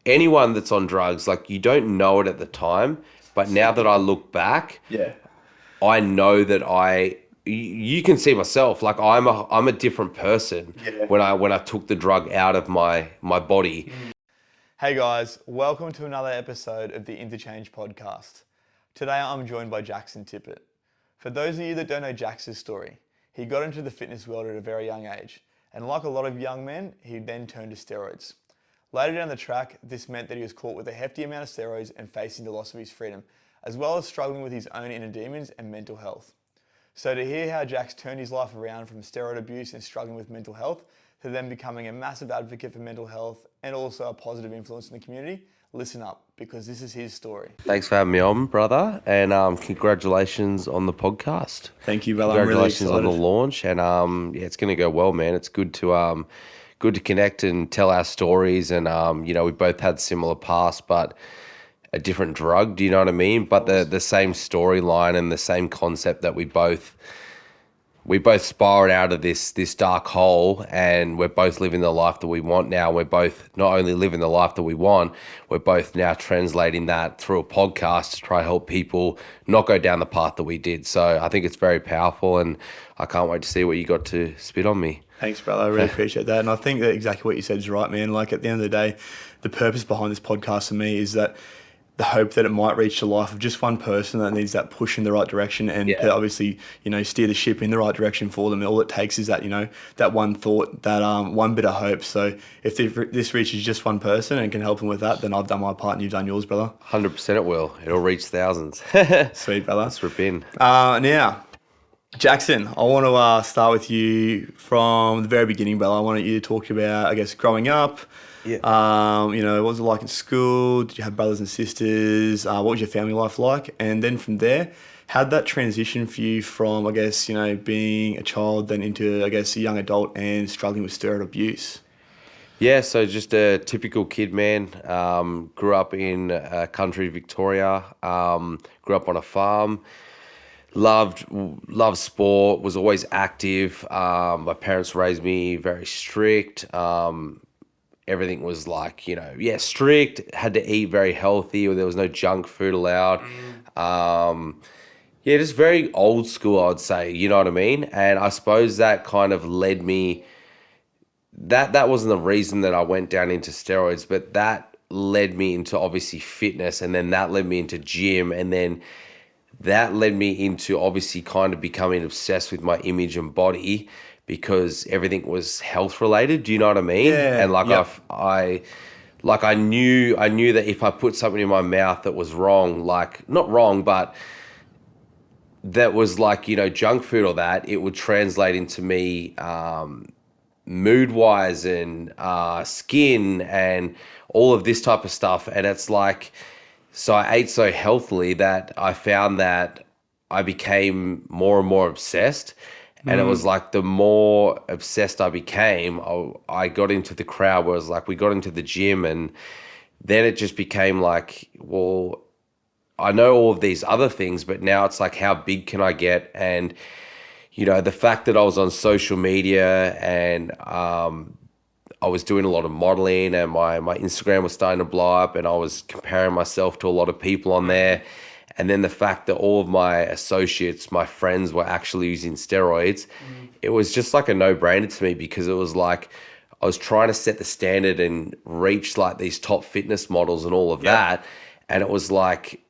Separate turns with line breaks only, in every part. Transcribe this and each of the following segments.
anyone that's on drugs, like you don't know it at the time, but now that I look back,
Yeah.
I know that you can see myself, like I'm a different person
Yeah.
when I took the drug out of my body.
Hey guys, welcome to another episode of the Interchange podcast. Today I'm joined by Jaxon Tippet. For those of you that don't know Jax's story, he got into the fitness world at a very young age, and like a lot of young men, he then turned to steroids. Later down the track, this meant that he was caught with a hefty amount of steroids and facing the loss of his freedom, as well as struggling with his own inner demons and mental health. So to hear how Jax turned his life around from steroid abuse and struggling with mental health to then becoming a massive advocate for mental health and also a positive influence in the community, listen up because this is his story.
Thanks for having me on, brother, and congratulations on the podcast.
Thank you, brother. I'm really
Congratulations on the
excited.
launch, and yeah, it's going to go well, man. It's good to connect and tell our stories, and we both had similar pasts, but a different drug. Do you know what I mean? But the same storyline and the same concept that we both spiraled out of this dark hole, and we're both living the life that we want now. We're both not only living the life that we want, we're both now translating that through a podcast to try to help people not go down the path that we did. So I think it's very powerful, and I can't wait to see what you got to spit on me.
Thanks, brother. I really appreciate that. And I think that exactly what you said is right, man. Like at the end of the day, the purpose behind this podcast for me is that the hope that it might reach the life of just one person that needs that push in the right direction and
Yeah.
to obviously, steer the ship in the right direction for them. All it takes is that, that one thought, that one bit of hope. So if this reaches just one person and can help them with that, then I've done my part and you've done yours, brother.
100% it will. It'll reach thousands.
Sweet, brother.
Let's rip in.
Now, Jaxon, I want to start with you from the very beginning, brother. I wanted you to talk about, I guess, growing up.
Yeah.
What was it like in school? Did you have brothers and sisters? What was your family life like? And then from there, how'd that transition for you from, I guess, being a child then into, I guess, a young adult and struggling with steroid abuse?
Yeah, so just a typical kid, man. Grew up in country Victoria. Grew up on a farm. Loved sport. Was always active. My parents raised me very strict. Everything was like, strict. Had to eat very healthy. Or there was no junk food allowed. Yeah, just very old school, I'd say. You know what I mean? And I suppose that kind of led me. That wasn't the reason that I went down into steroids, but that led me into obviously fitness, and then that led me into gym, and then that led me into obviously kind of becoming obsessed with my image and body because everything was health related. Do you know what I mean?
Yeah.
And like
Yep.
I knew that if I put something in my mouth that was wrong, like not wrong, but that was like, junk food or that, it would translate into me mood wise and skin and all of this type of stuff. And it's like, so I ate so healthily that I found that I became more and more obsessed. And it was like the more obsessed I became, I got into the crowd where it was like we got into the gym, and then it just became like, well, I know all of these other things, but now it's like, how big can I get? And, the fact that I was on social media and I was doing a lot of modeling, and my Instagram was starting to blow up, and I was comparing myself to a lot of people on there. And then the fact that all of my associates, my friends were actually using steroids, it was just like a no-brainer to me because it was like I was trying to set the standard and reach like these top fitness models and all of that. And it was like,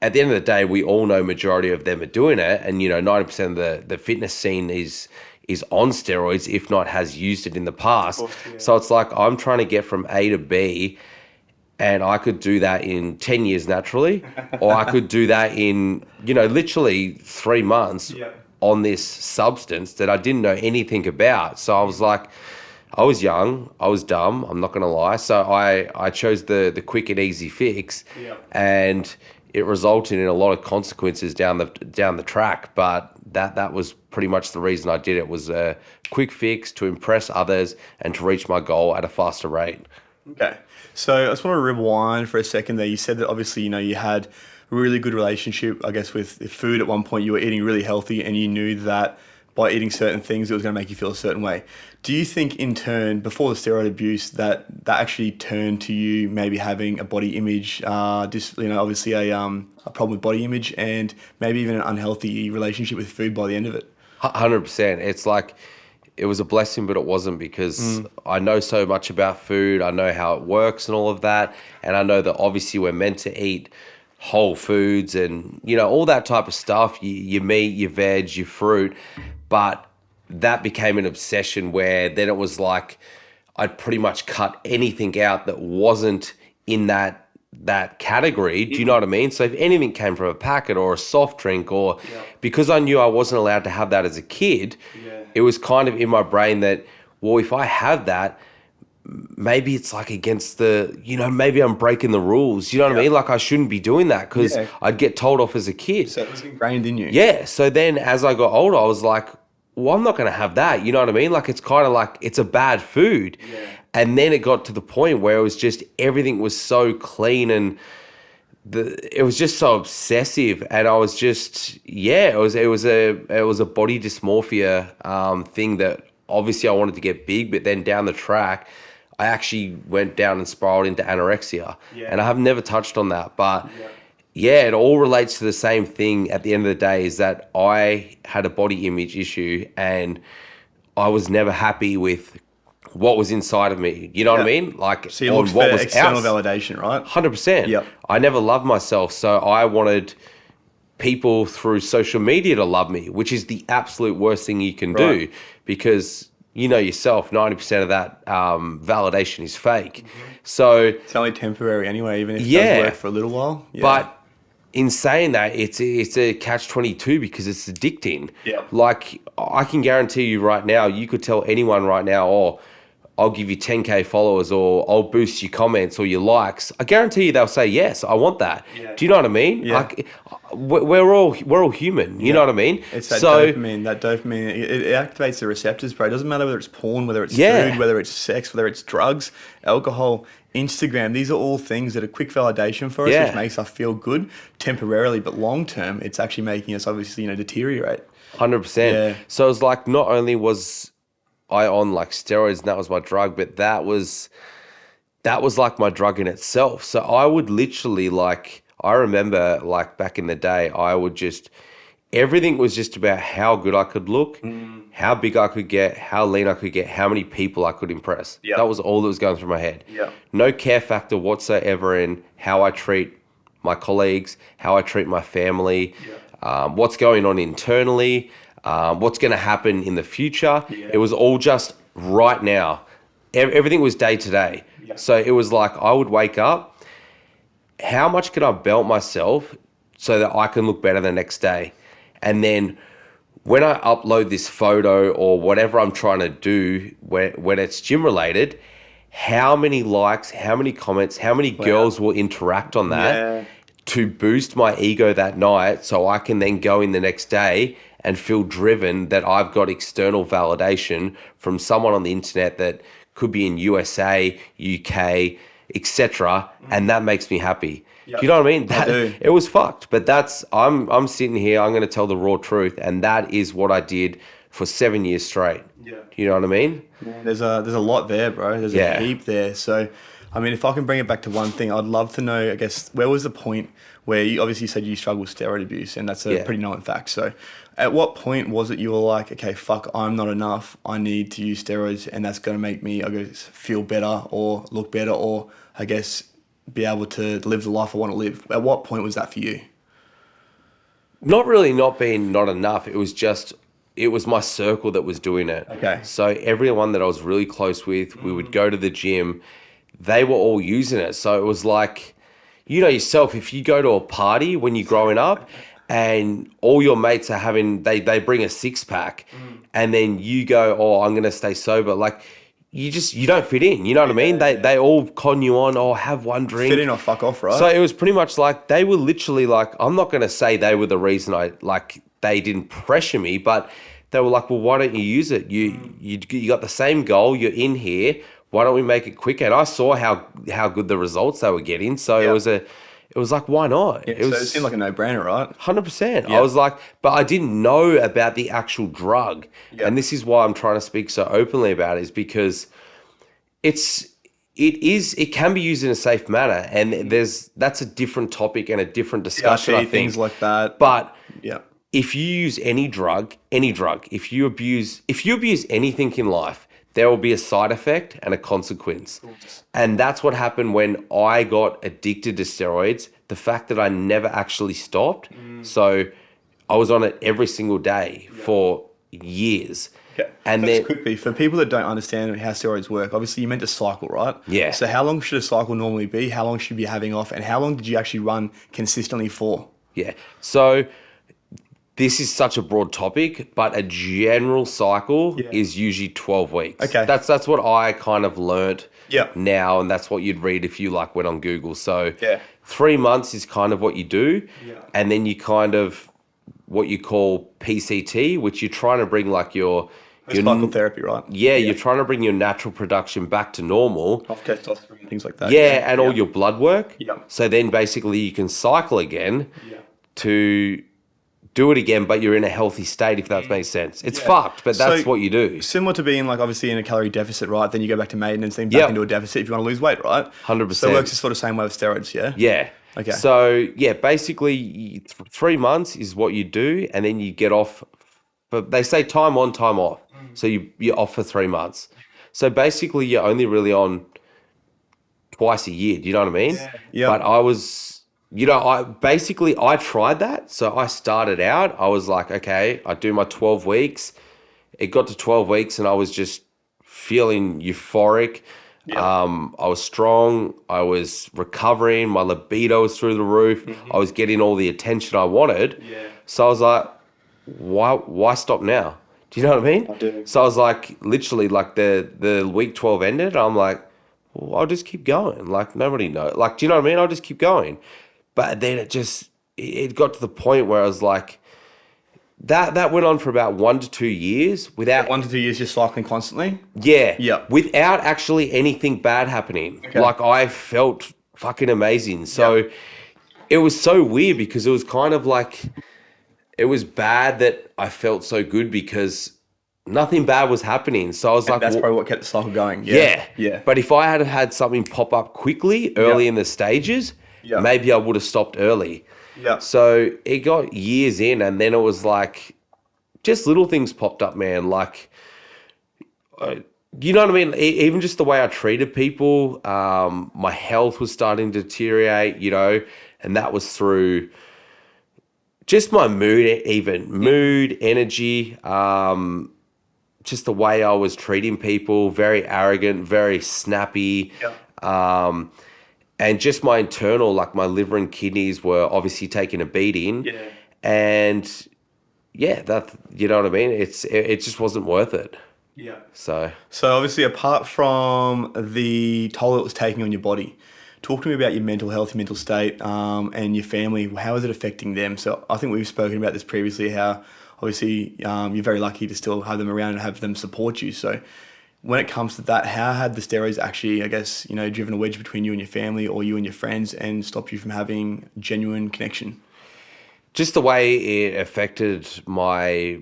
at the end of the day, we all know majority of them are doing it. And, 90% of the fitness scene is on steroids, if not has used it in the past.
Course, yeah.
So it's like I'm trying to get from A to B, and I could do that in 10 years naturally, or I could do that in, literally 3 months on this substance that I didn't know anything about. So I was like, I was young, I was dumb, I'm not going to lie. So I chose the quick and easy fix, and it resulted in a lot of consequences down the track. But that was pretty much the reason I did it, was a quick fix to impress others and to reach my goal at a faster rate.
Okay. So I just want to rewind for a second there. You said that obviously, you had a really good relationship, I guess, with food at one point. You were eating really healthy and you knew that by eating certain things, it was going to make you feel a certain way. Do you think in turn, before the steroid abuse, that actually turned to you maybe having a body image, obviously a problem with body image, and maybe even an unhealthy relationship with food by the end of it?
100%. It's like it was a blessing, but it wasn't, because I know so much about food. I know how it works and all of that. And I know that obviously we're meant to eat whole foods and, all that type of stuff, your meat, your veg, your fruit. But that became an obsession where then it was like I'd pretty much cut anything out that wasn't in that category. Do you know what I mean? So if anything came from a packet or a soft drink, or because I knew I wasn't allowed to have that as a kid, it was kind of in my brain that, well, if I have that, maybe it's like against maybe I'm breaking the rules. You know what I mean? Like I shouldn't be doing that, because I'd get told off as a kid.
So it was ingrained in you.
Yeah. So then as I got older, I was like, well, I'm not going to have that. You know what I mean? Like it's kind of like it's a bad food. Yeah. And then it got to the point where it was just everything was so clean, and it was just so obsessive, and I was just it was a body dysmorphia thing that obviously I wanted to get big, but then down the track I actually went down and spiraled into anorexia, and I have never touched on that, but it all relates to the same thing at the end of the day, is that I had a body image issue and I was never happy with what was inside of me. You know what I mean? Like,
so you looked for external validation, right?
100%.
Yep.
I never loved myself, so I wanted people through social media to love me, which is the absolute worst thing you can do, because you know yourself, 90% of that validation is fake. So
it's only temporary anyway, even if it does work for a little while.
But in saying that, it's a catch-22 because it's addicting. Like, I can guarantee you right now, you could tell anyone right now, oh, I'll give you 10K followers, or I'll boost your comments or your likes. I guarantee you they'll say, yes, I want that. Do you know what I mean? Like, we're all human. You know what I mean?
It's that dopamine. It activates the receptors, bro. It doesn't matter whether it's porn, whether it's food, whether it's sex, whether it's drugs, alcohol, Instagram. These are all things that are quick validation for us, which makes us feel good temporarily, but long term, it's actually making us obviously deteriorate.
100%. So it was like, not only was I on like steroids and that was my drug, but that was like my drug in itself. So I would literally, like, I remember like back in the day, everything was just about how good I could look, how big I could get, how lean I could get, how many people I could impress. That was all that was going through my head. No care factor whatsoever in how I treat my colleagues, how I treat my family, what's going on internally, what's going to happen in the future. It was all just right now. Everything was day to day. So it was like I would wake up, how much can I belt myself so that I can look better the next day? And then when I upload this photo or whatever I'm trying to do, when it's gym related, how many likes, how many comments, how many girls will interact on that to boost my ego that night, so I can then go in the next day and feel driven that I've got external validation from someone on the internet that could be in USA, UK, etc., and that makes me happy. Do you know what I mean?
I do.
It was fucked, but I'm sitting here, I'm going to tell the raw truth, and that is what I did for 7 years straight. You know what I mean?
There's a lot there, bro. There's a heap there. So, I mean, if I can bring it back to one thing, I'd love to know, I guess, where was the point where you obviously said you struggled with steroid abuse, and that's a pretty known fact. So at what point was it you were like, okay, fuck, I'm not enough, I need to use steroids, and that's going to make me, I guess, feel better or look better, or I guess be able to live the life I want to live? At what point was that for you?
Not really not being not enough. It was my circle that was doing it.
Okay.
So everyone that I was really close with, we would go to the gym, they were all using it. So it was like, you know yourself, if you go to a party when you're growing up and all your mates are having, they bring a six pack and then you go, oh, I'm going to stay sober. Like, you don't fit in, you know what I mean? They all con you on, oh, have one drink.
Fit in or fuck off, right?
So it was pretty much like, they were literally like, I'm not going to say they were the reason they didn't pressure me, but they were like, well, why don't you use it? You got the same goal, you're in here, why don't we make it quicker? And I saw how good the results they were getting. So it was like, why not?
Yeah,
It
so
was
it seemed like a no-brainer, right?
100%.
Yeah.
I was like, but I didn't know about the actual drug.
Yeah.
And this is why I'm trying to speak so openly about it, is because it's it can be used in a safe manner, and that's a different topic and a different discussion, I
CRT,
think.
things like that.
But
Yeah.
if you use any drug, if you abuse anything in life, there will be a side effect and a consequence. And that's what happened when I got addicted to steroids. The fact that I never actually stopped. So I was on it every single day for years.
Okay.
And
So just
then,
quickly, for people that don't understand how steroids work, obviously you meant to cycle, right?
Yeah.
So how long should a cycle normally be? How long should you be having off? And how long did you actually run consistently for?
yeah. So this is such a broad topic, but a general cycle is usually 12 weeks.
Okay.
That's what I kind of learnt
Yeah.
now, and that's what you'd read if you like went on Google. So
Yeah.
3 months is kind of what you do.
Yeah.
And then you kind of what you call PCT, which you're trying to bring like your
Cycle therapy, right?
you're trying to bring your natural production back to normal.
Off testosterone, things like that.
Yeah, and all your blood work.
Yeah.
So then basically you can cycle again
Yeah.
to do it again, but you're in a healthy state, if that makes sense. It's fucked, but that's
So-
what you do.
Similar to being like obviously in a calorie deficit, right? Then you go back to maintenance, then back
Yep.
into a deficit if you want to lose weight, right?
100%.
So it works the sort of same way with steroids, yeah?
Yeah.
Okay.
So yeah, basically 3 months is what you do, and then you get off. But they say time on, time off. So you're off for 3 months. So basically, you're only really on twice a year. Do you know what I mean?
Yeah.
But I was, I tried that. So I started out. I was like, okay, I do my 12 weeks. It got to 12 weeks, and I was just feeling euphoric. I was strong. I was recovering. My libido was through the roof. I was getting all the attention I wanted. So I was like, why stop now? Do you know what I mean?
I do.
So I was like, literally, like the week 12 ended. I'm like, well, I'll just keep going. Like nobody knows. Like, do you know what I mean? I'll just keep going. But then it got to the point where I was like, that went on for about 1 to 2 years without
1 to 2 years just cycling constantly.
yeah. Without actually anything bad happening.
Okay.
Like I felt fucking amazing. So it was so weird because it was kind of like, it was bad that I felt so good because nothing bad was happening. So I was like,
That's
well,
probably what kept the cycle going.
yeah. But if I had something pop up quickly early in the stages, maybe I would have stopped early.
Yeah.
So it got years in, and then it was like just little things popped up, man. Like, you know what I mean? Even just the way I treated people, my health was starting to deteriorate, and that was through just my mood, energy, just the way I was treating people, very arrogant, very snappy. And just my internal, like my liver and kidneys were obviously taking a beating.
Yeah.
And that, you know what I mean? It just wasn't worth it.
Yeah.
So
So obviously, apart from the toll it was taking on your body, talk to me about your mental health, your mental state, and your family. How is it affecting them? So I think we've spoken about this previously, how obviously you're very lucky to still have them around and have them support you. So when it comes to that, how had the steroids actually, I guess, driven a wedge between you and your family or you and your friends and stopped you from having genuine connection?
just the way it affected my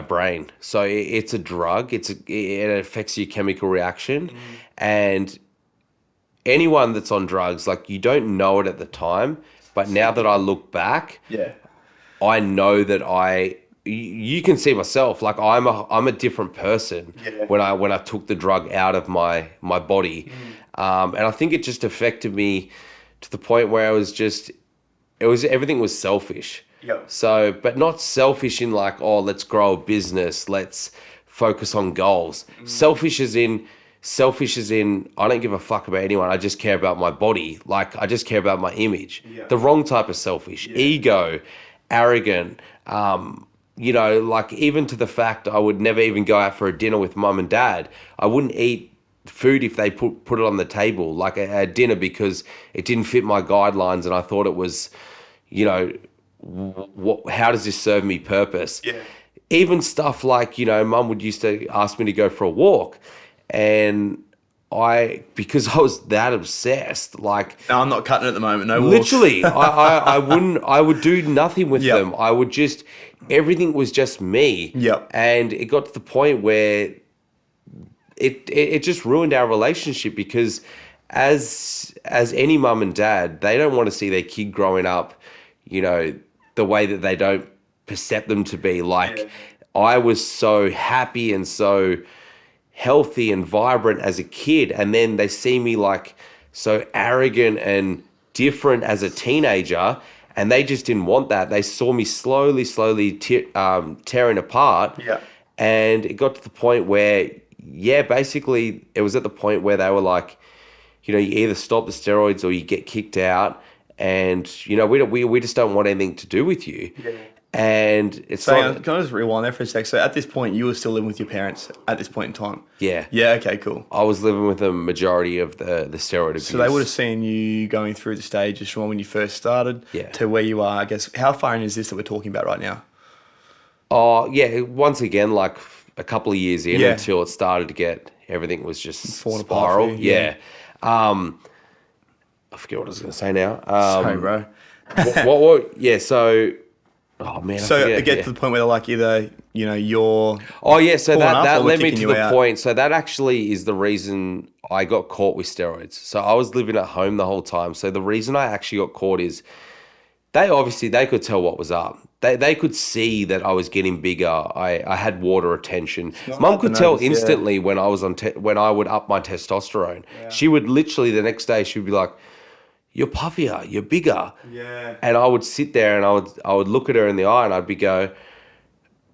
brain. So it's a drug. It affects your chemical reaction, and anyone that's on drugs, like you don't know it at the time, but now that I look back,
Yeah.
I know that you can see myself, like I'm a different person when I took the drug out of my body, and I think it just affected me to the point where everything was selfish.
Yep.
So, but not selfish in like, oh, let's grow a business, let's focus on goals. Selfish as in I don't give a fuck about anyone. I just care about my body. Like I just care about my image.
Yeah.
The wrong type of selfish, ego, arrogant. Like even to the fact I would never even go out for a dinner with mum and dad. I wouldn't eat food if they put it on the table, like a dinner, because it didn't fit my guidelines, and I thought it was, how does this serve me purpose?
Yeah.
Even stuff like, mum would used to ask me to go for a walk, and because I was that obsessed, like
No, I'm not cutting at the moment. No walks.
literally, I would do nothing with
Yep.
them. I would just, everything was just me.
Yep.
And it got to the point where it just ruined our relationship because as any mum and dad, they don't want to see their kid growing up, the way that they don't perceive them to be. Like I was so happy and so healthy and vibrant as a kid, and then they see me like so arrogant and different as a teenager, and they just didn't want that. They saw me slowly tearing apart.
Yeah.
And it got to the point where, basically it was at the point where they were like, you either stop the steroids or you get kicked out, and we just don't want anything to do with you.
Yeah.
And it's
So
like,
can I just rewind there for a sec? So at this point, you were still living with your parents at this point in time?
yeah,
Yeah, okay, cool.
I was living with the majority of the steroid abuse.
So they would have seen you going through the stages from when you first started to where you are, I guess. How far in is this that we're talking about right now?
Oh, yeah, once again, like a couple of years in
Yeah.
until it started to get, everything was just
Falling apart
spiral.
for you, yeah.
I forget what I was going to say now.
Sorry, bro.
So, oh man, I
So
forget,
it gets to the point where they're like either, you're...
Oh yeah, so
pulling up
that
or
led me
kicking
to
you
the
out.
point. So that actually is the reason I got caught with steroids. So I was living at home the whole time. So the reason I actually got caught is they could tell what was up. They could see that I was getting bigger. I had water retention.
not
Mum
hard to
could tell
notice, yeah.
instantly when I was when I would up my testosterone. She would literally the next day she'd be like, "You're puffier, you're bigger."
Yeah.
And I would sit there and I would look at her in the eye and I'd be go,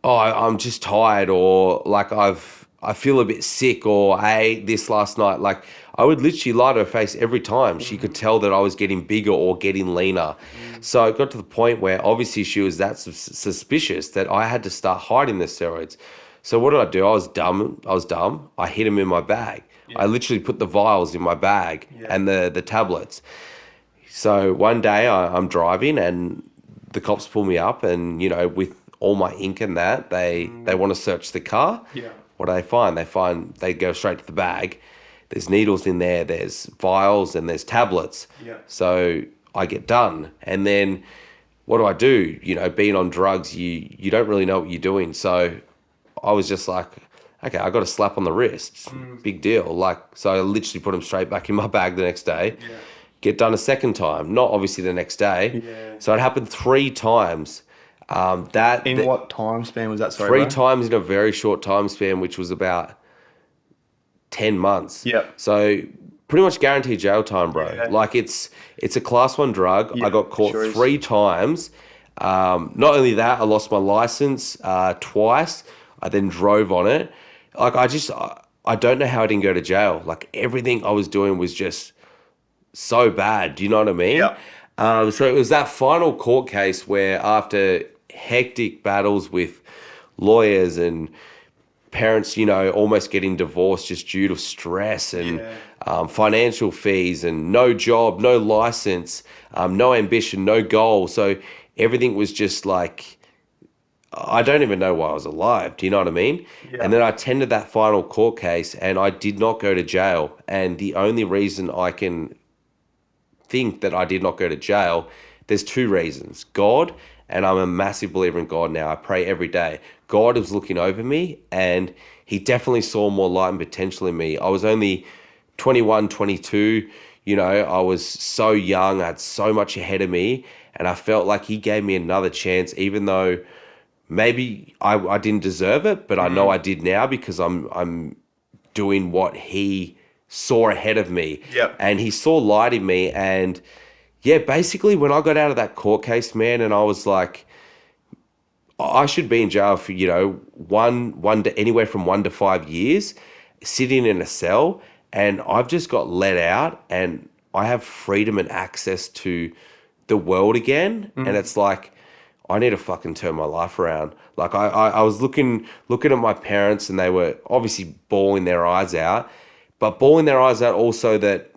"Oh, I'm just tired," or like I feel a bit sick, or I ate this last night. Like I would literally lie to her face every time. She could tell that I was getting bigger or getting leaner. So it got to the point where obviously she was that suspicious that I had to start hiding the steroids. So what did I do? I was dumb. I hid them in my bag. I literally put the vials in my bag and the tablets. So one day I'm driving and the cops pull me up, and with all my ink and that, they want to search the car.
Yeah.
What do they find? They go straight to the bag. There's needles in there, there's vials, and there's tablets.
Yeah.
So I get done. And then what do? Being on drugs, you don't really know what you're doing. So I was just like, okay, I got a slap on the wrist. Big deal. So I literally put them straight back in my bag the next day.
Yeah.
Get done a second time, not obviously the next day.
Yeah.
So it happened 3 times.
What time span was that? Sorry,
3
bro?
times in a very short time span, which was about 10 months.
Yep.
So pretty much guaranteed jail time, bro.
Yeah.
Like it's a class 1 drug.
Yeah,
I got caught
sure is.
3 times. Not only that, I lost my license twice. I then drove on it. Like I don't know how I didn't go to jail. Like everything I was doing was just so bad. Do you know what I mean?
Yep.
So it was that final court case where after hectic battles with lawyers and parents, almost getting divorced just due to stress and financial fees and no job, no license, no ambition, no goal. So everything was just like, I don't even know why I was alive. Do you know what I mean?
Yeah.
And then I attended that final court case and I did not go to jail. And the only reason I can think that I did not go to jail, there's 2 reasons. God, and I'm a massive believer in God now. I pray every day. God was looking over me and he definitely saw more light and potential in me. I was only 21, 22. I was so young. I had so much ahead of me. And I felt like he gave me another chance, even though maybe I didn't deserve it, but I know I did now because I'm doing what he saw ahead of me.
Yep.
And he saw light in me. And yeah, basically when I got out of that court case, man, and I was like, I should be in jail for, anywhere from 1 to 5 years, sitting in a cell, and I've just got let out and I have freedom and access to the world again. And it's like, I need to fucking turn my life around. Like I was looking at my parents and they were obviously bawling their eyes out, but bawling their eyes out also that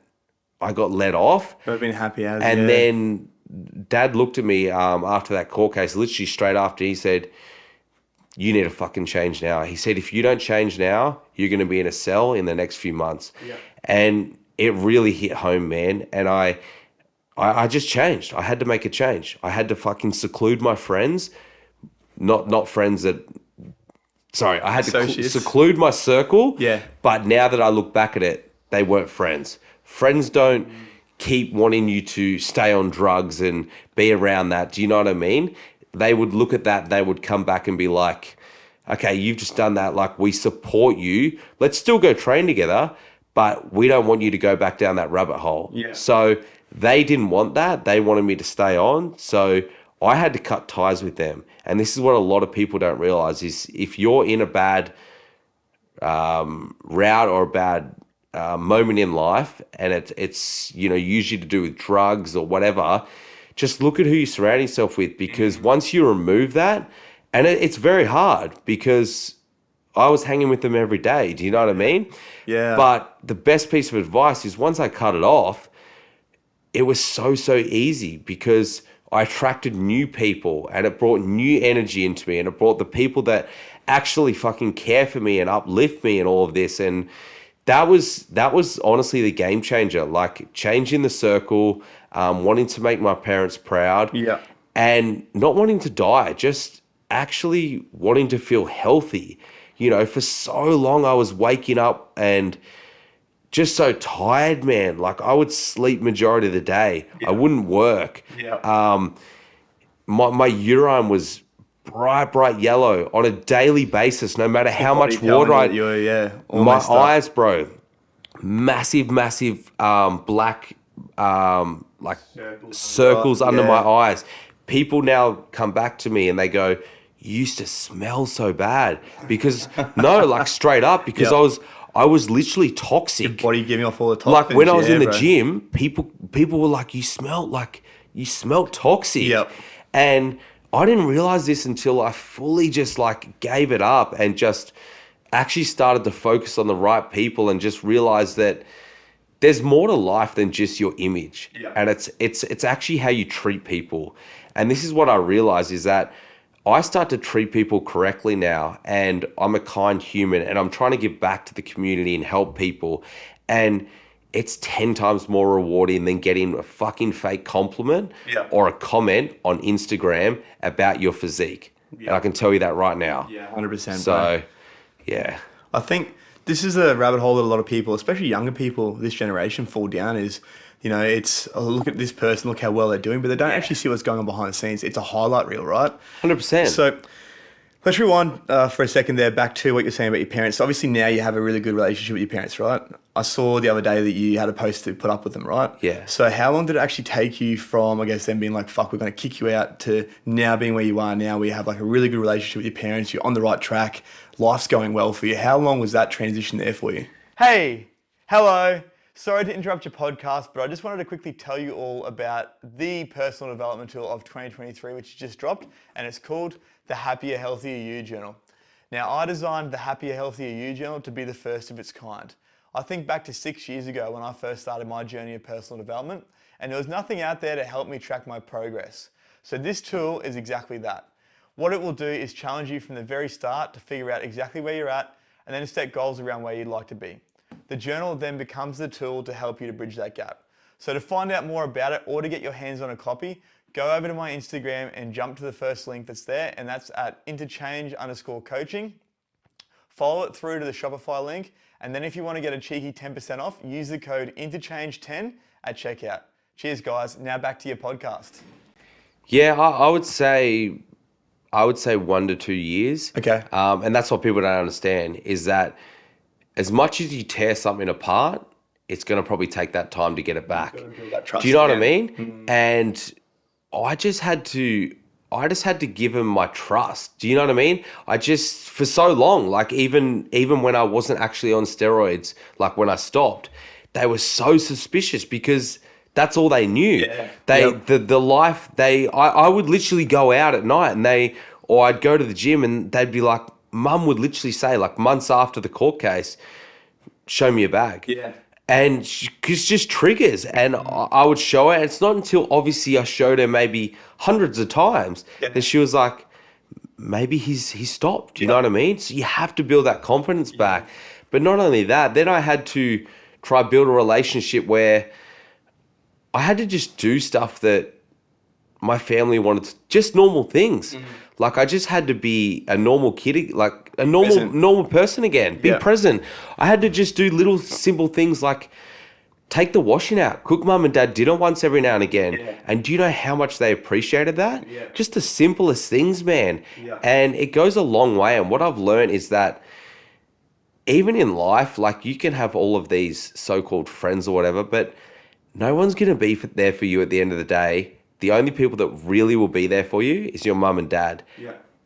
I got let off.
I've been happy as.
And then Dad looked at me after that court case, literally straight after. He said, you need to fucking change now. He said, if you don't change now, you're going to be in a cell in the next few months.
Yeah.
And it really hit home, man. And I just changed. I had to make a change. I had to fucking seclude my friends, not friends that, sorry, I had to
Associates.
seclude my circle.
Yeah.
But now that I look back at it, they weren't friends. Friends don't keep wanting you to stay on drugs and be around that. Do you know what I mean? They would look at that, they would come back and be like, okay, you've just done that. Like, we support you. Let's still go train together, but we don't want you to go back down that rabbit hole.
Yeah.
So they didn't want that. They wanted me to stay on. So I had to cut ties with them. And this is what a lot of people don't realize is if you're in a bad route or a bad moment in life, and it's usually to do with drugs or whatever, just look at who you surround yourself with, because once you remove that, and it's very hard because I was hanging with them every day. Do you know what I mean?
Yeah.
But the best piece of advice is once I cut it off, it was so easy because I attracted new people and it brought new energy into me, and it brought the people that actually fucking care for me and uplift me and all of this. And that was honestly the game changer, like changing the circle, wanting to make my parents proud,
Yeah.
and not wanting to die, just actually wanting to feel healthy. For so long I was waking up and just so tired, man. Like I would sleep majority of the day.
Yeah.
I wouldn't work.
Yeah.
My urine was bright yellow on a daily basis, no matter how much water my eyes, bro, massive black like circles under my eyes. People now come back to me and they go, you used to smell so bad, because no, like straight up, because I was literally toxic.
Your body giving off all the toxins.
Like when I was in the gym, people were like, you smell toxic.
Yep.
And I didn't realize this until I fully just like gave it up and just actually started to focus on the right people and just realized that there's more to life than just your image.
Yeah.
And it's actually how you treat people. And this is what I realized is that I start to treat people correctly now, and I'm a kind human, and I'm trying to give back to the community and help people. And it's 10 times more rewarding than getting a fucking fake compliment or a comment on Instagram about your physique. And I can tell you that right now.
Yeah, 100%.
So,
bro.
yeah.
I think this is a rabbit hole that a lot of people, especially younger people, this generation, fall down is, it's, oh, look at this person, look how well they're doing, but they don't actually see what's going on behind the scenes. It's a highlight reel, right?
100%.
So let's rewind for a second there back to what you're saying about your parents. So obviously now you have a really good relationship with your parents, right? I saw the other day that you had a post to put up with them, right?
Yeah.
So how long did it actually take you from, I guess, them being like, fuck, we're going to kick you out, to now being where you are now, where you have like a really good relationship with your parents, you're on the right track, life's going well for you? How long was that transition there for you? Hey, hello. Sorry to interrupt your podcast, but I just wanted to quickly tell you all about the personal development tool of 2023, which just dropped, and it's called the Happier, Healthier You Journal. Now, I designed the Happier, Healthier You Journal to be the first of its kind. I think back to 6 years ago when I first started my journey of personal development, and there was nothing out there to help me track my progress. So this tool is exactly that. What it will do is challenge you from the very start to figure out exactly where you're at, and then set goals around where you'd like to be. The journal then becomes the tool to help you to bridge that gap. So to find out more about it or to get your hands on a copy, go over to my Instagram and jump to the first link that's there, and that's at interchange_coaching. Follow it through to the Shopify link, and then if you want to get a cheeky 10% off, use the code interchange10 at checkout. Cheers, guys. Now back to your podcast.
Yeah, I would say 1 to 2 years.
Okay.
And that's what people don't understand is that as much as you tear something apart, it's going to probably take that time to get it back.
Trust,
do you know what I mean? And I just had to give him my trust. Do you know what I mean? For so long, like even when I wasn't actually on steroids, like when I stopped, they were so suspicious because that's all they knew.
Yeah.
The life I would literally go out at night or I'd go to the gym and they'd be like, Mum would literally say, like months after the court case, show me your bag.
Yeah.
And it's just triggers. And I would show her. And it's not until obviously I showed her maybe hundreds of times that she was like, maybe he's stopped. You know what I mean? So you have to build that confidence back. But not only that, then I had to try build a relationship where I had to just do stuff that my family wanted just normal things. Like I just had to be a normal kid, like a normal person again, be present. I had to just do little simple things like take the washing out, cook mum and dad dinner once every now and again. And do you know how much they appreciated that? Just the simplest things, man. And it goes a long way. And what I've learned is that even in life, like you can have all of these so-called friends or whatever, but no one's going to be there for you at the end of the day. The only people that really will be there for you is your mum and dad.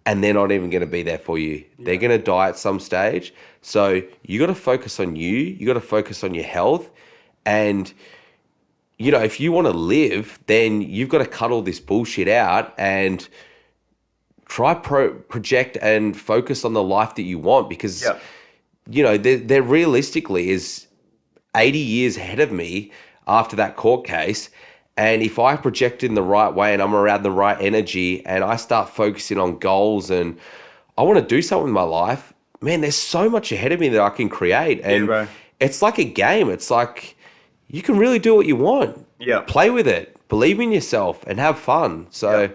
And they're not even going to be there for you. They're going to die at some stage. So you got to focus on you. You got to focus on your health. And, you know, if you want to live, then you've got to cut all this bullshit out and try project and focus on the life that you want because, you know, there realistically is 80 years ahead of me after that court case. And if I project in the right way and I'm around the right energy and I start focusing on goals and I want to do something in my life, man, there's so much ahead of me that I can create. And it's like a game. It's like you can really do what you want. Play with it, believe in yourself and have fun. So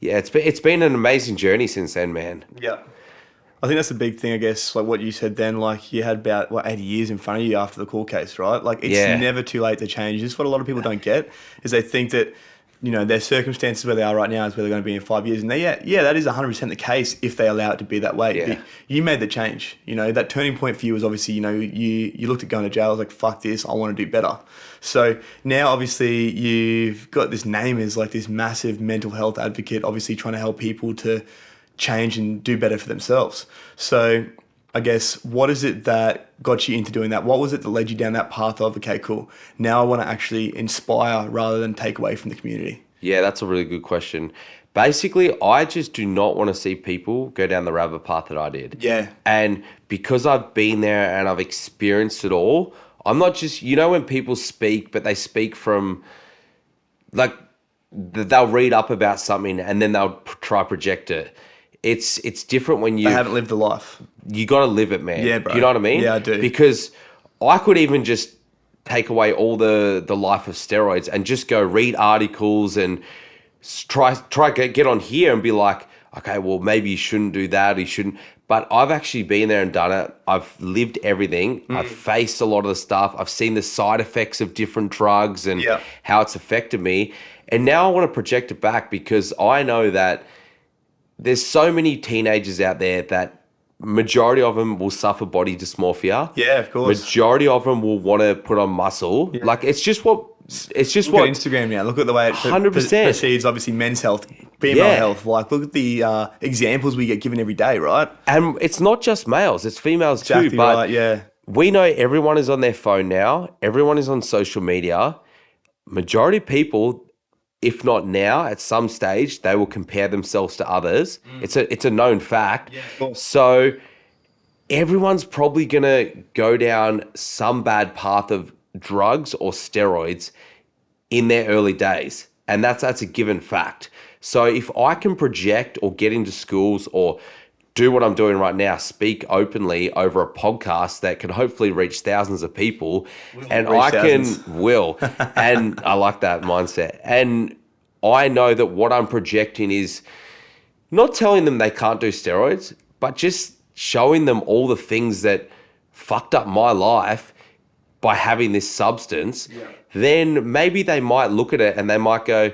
yeah, it's been an amazing journey since then, man.
I think that's the big thing, I guess, like what you said then, like you had about, 80 years in front of you after the court case, right? Like it's never too late to change. This is what a lot of people don't get, is they think that, you know, their circumstances where they are right now is where they're going to be in 5 years. And that is 100% the case if they allow it to be that way. But you made the change. You know, that turning point for you was obviously, you know, you looked at going to jail. I was like, fuck this, I want to do better. So now obviously you've got this name as like this massive mental health advocate, obviously trying to help people to change and do better for themselves. So I guess, what is it that got you into doing that? What was it that led you down that path of, okay, cool, now I want to actually inspire rather than take away from the community?
Yeah, that's a really good question. Basically, I just do not want to see people go down the rabbit path that I did. And because I've been there and I've experienced it all, I'm not just, you know, when people speak, but they speak from, like, they'll read up about something and then they'll try project it. It's different when you...
They haven't lived the life.
You got to live it, man.
Yeah, bro.
You know what I mean?
Yeah, I do.
Because I could even just take away all the life of steroids and just go read articles and try get on here and be like, okay, well, maybe you shouldn't do that, you shouldn't. But I've actually been there and done it. I've lived everything. I've faced a lot of the stuff. I've seen the side effects of different drugs and how it's affected me. And now I want to project it back because I know that there's so many teenagers out there that majority of them will suffer body dysmorphia.
Yeah, of course.
Majority of them will want to put on muscle. Like it's just what
Look at Instagram now. Look at the way it
100%.
perceives obviously men's health, female health. Like look at the examples we get given every day, right?
And it's not just males, it's females too. But we know everyone is on their phone now. Everyone is on social media. Majority of people, if not now, at some stage, they will compare themselves to others. It's a known fact. So everyone's probably going to go down some bad path of drugs or steroids in their early days. And that's a given fact. So if I can project or get into schools or do what I'm doing right now, speak openly over a podcast that can hopefully reach thousands of people, and I like that mindset. And I know that what I'm projecting is not telling them they can't do steroids, but just showing them all the things that fucked up my life by having this substance. Then maybe they might look at it and they might go,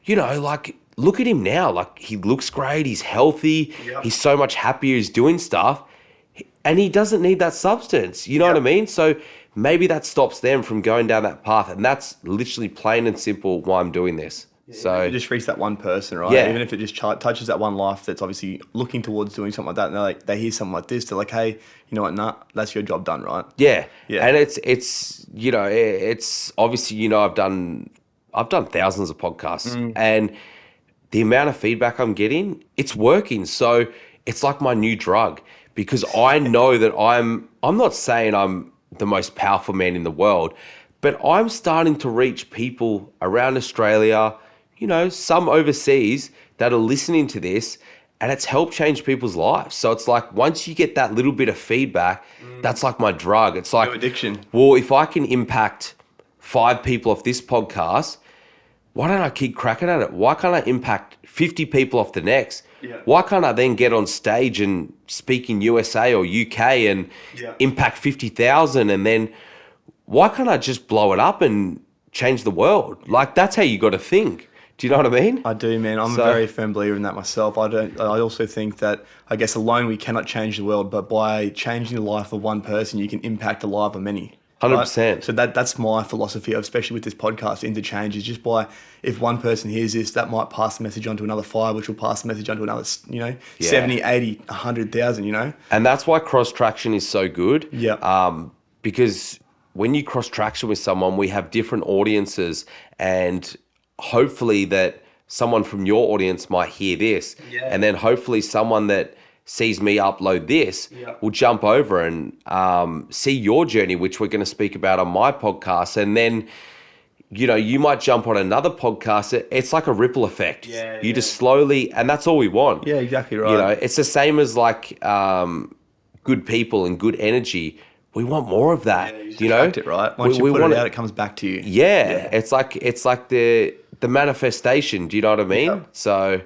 you know, like, look at him now. Like, he looks great. He's healthy. He's so much happier. He's doing stuff. And he doesn't need that substance. You know what I mean? So maybe that stops them from going down that path. And that's literally plain and simple why I'm doing this. So
you just reach that one person, right? Even if it just touches that one life that's obviously looking towards doing something like that, and they're like, they hear something like this, they're like, hey, you know what? Nah, that's your job done, right?
And it's you know, it's obviously, you know, I've done thousands of podcasts, and the amount of feedback I'm getting, it's working. So it's like my new drug, because I know that I'm not saying I'm the most powerful man in the world, but I'm starting to reach people around Australia, you know, some overseas that are listening to this, and it's helped change people's lives. So it's like once you get that little bit of feedback, that's like my drug. It's like
No addiction.
Well, if I can impact 5 people off this podcast, why don't I keep cracking at it? Why can't I impact 50 people off the next?
Yeah.
Why can't I then get on stage and speak in USA or UK and impact 50,000? And then why can't I just blow it up and change the world? Like, that's how you got to think. Do you know what I mean?
I do, man. I'm a very firm believer in that myself. I also think that, I guess, alone we cannot change the world, but by changing the life of one person, you can impact the life of many.
100%.
Right? So that's my philosophy, especially with this podcast, Interchange, is just by, if one person hears this, that might pass the message on to another 5, which will pass the message on to another, 70, 80, 100,000,
And that's why cross traction is so good.
Yeah.
Because when you cross traction with someone, we have different audiences, and hopefully that someone from your audience might hear this, and then hopefully someone that sees me upload this will jump over and see your journey, which we're going to speak about on my podcast. And then, you might jump on another podcast. It's like a ripple effect. You just slowly, and that's all we want.
Yeah, exactly right.
It's the same as like good people and good energy. We want more of that.
You attract it, right? Once you put it out, it comes back to you.
Yeah. It's like the manifestation. Do you know what I mean?
Yeah.
So,